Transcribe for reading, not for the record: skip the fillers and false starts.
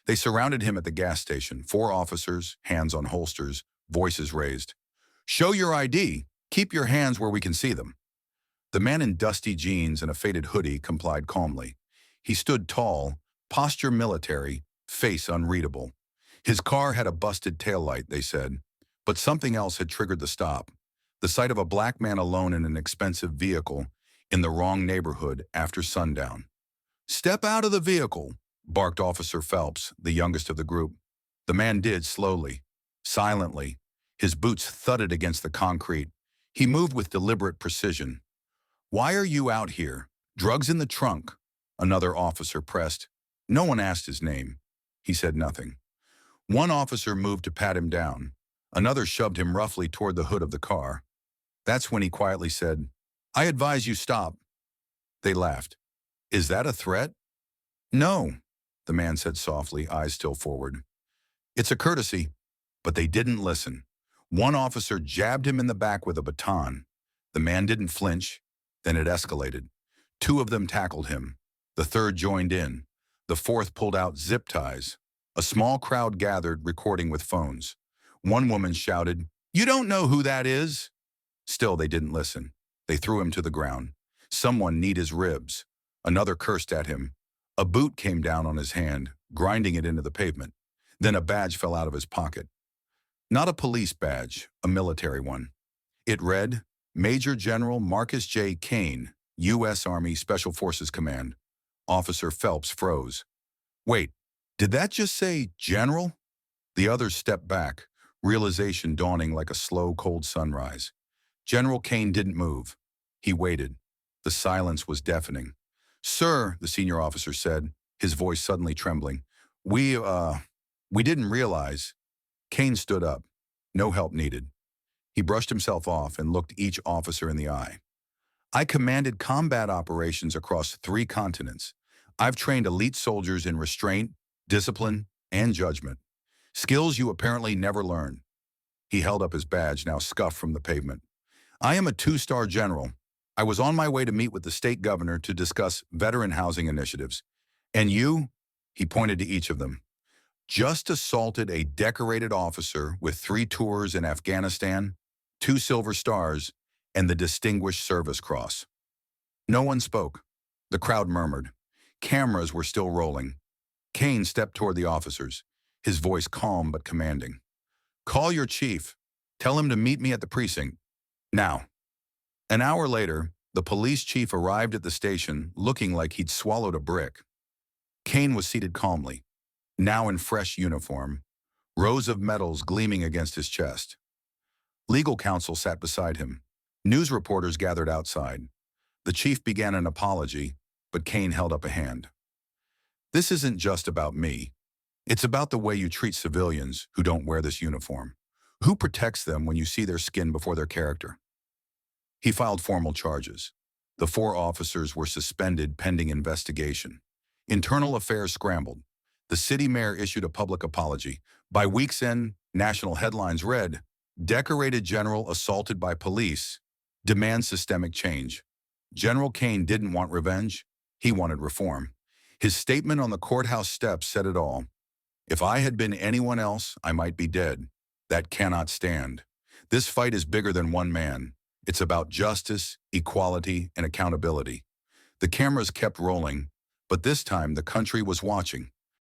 They surrounded him at the gas station, 4 officers, hands on holsters, voices raised. "Show your ID. Keep your hands where we can see them." The man in dusty jeans and a faded hoodie complied calmly. He stood tall, posture military, face unreadable. His car had a busted taillight, they said, but something else had triggered the stop. The sight of a black man alone in an expensive vehicle in the wrong neighborhood after sundown. "Step out of the vehicle," barked Officer Phelps, the youngest of the group. The man did slowly, silently. His boots thudded against the concrete. He moved with deliberate precision. "Why are you out here? Drugs in the trunk," another officer pressed. No one asked his name. He said nothing. One officer moved to pat him down. Another shoved him roughly toward the hood of the car. That's when he quietly said, "I advise you stop." They laughed. "Is that a threat?" "No," the man said softly, eyes still forward. "It's a courtesy." But they didn't listen. One officer jabbed him in the back with a baton. The man didn't flinch. Then it escalated. 2 of them tackled him. The third joined in. The fourth pulled out zip ties. A small crowd gathered, recording with phones. One woman shouted, "You don't know who that is?" Still, they didn't listen. They threw him to the ground. Someone kneed his ribs. Another cursed at him. A boot came down on his hand, grinding it into the pavement. Then a badge fell out of his pocket. Not a police badge, a military one. It read, "Major General Marcus J. Kane, U.S. Army Special Forces Command." Officer Phelps froze. "Wait, did that just say General?" The others stepped back, realization dawning like a slow, cold sunrise. General Kane didn't move. He waited. The silence was deafening. "Sir," the senior officer said, his voice suddenly trembling, We didn't realize." Kane stood up. No help needed. He brushed himself off and looked each officer in the eye. "I commanded combat operations across 3 continents. I've trained elite soldiers in restraint, discipline, and judgment. Skills you apparently never learned." He held up his badge, now scuffed from the pavement. "I am a 2-star general. I was on my way to meet with the state governor to discuss veteran housing initiatives. And you," he pointed to each of them, "just assaulted a decorated officer with 3 tours in Afghanistan, 2 silver stars, and the Distinguished Service Cross." No one spoke. The crowd murmured. Cameras were still rolling. Kane stepped toward the officers, his voice calm but commanding. "Call your chief. Tell him to meet me at the precinct. Now." An hour later, the police chief arrived at the station looking like he'd swallowed a brick. Kane was seated calmly, now in fresh uniform, rows of medals gleaming against his chest. Legal counsel sat beside him. News reporters gathered outside. The chief began an apology, but Kane held up a hand. "This isn't just about me. It's about the way you treat civilians who don't wear this uniform. Who protects them when you see their skin before their character?" He filed formal charges. The 4 officers were suspended pending investigation. Internal affairs scrambled. The city mayor issued a public apology. By week's end, national headlines read, "Decorated General Assaulted by Police, Demands Systemic Change." General Kane didn't want revenge. He wanted reform. His statement on the courthouse steps said it all. "If I had been anyone else, I might be dead. That cannot stand. This fight is bigger than one man. It's about justice, equality, and accountability." The cameras kept rolling, but this time the country was watching.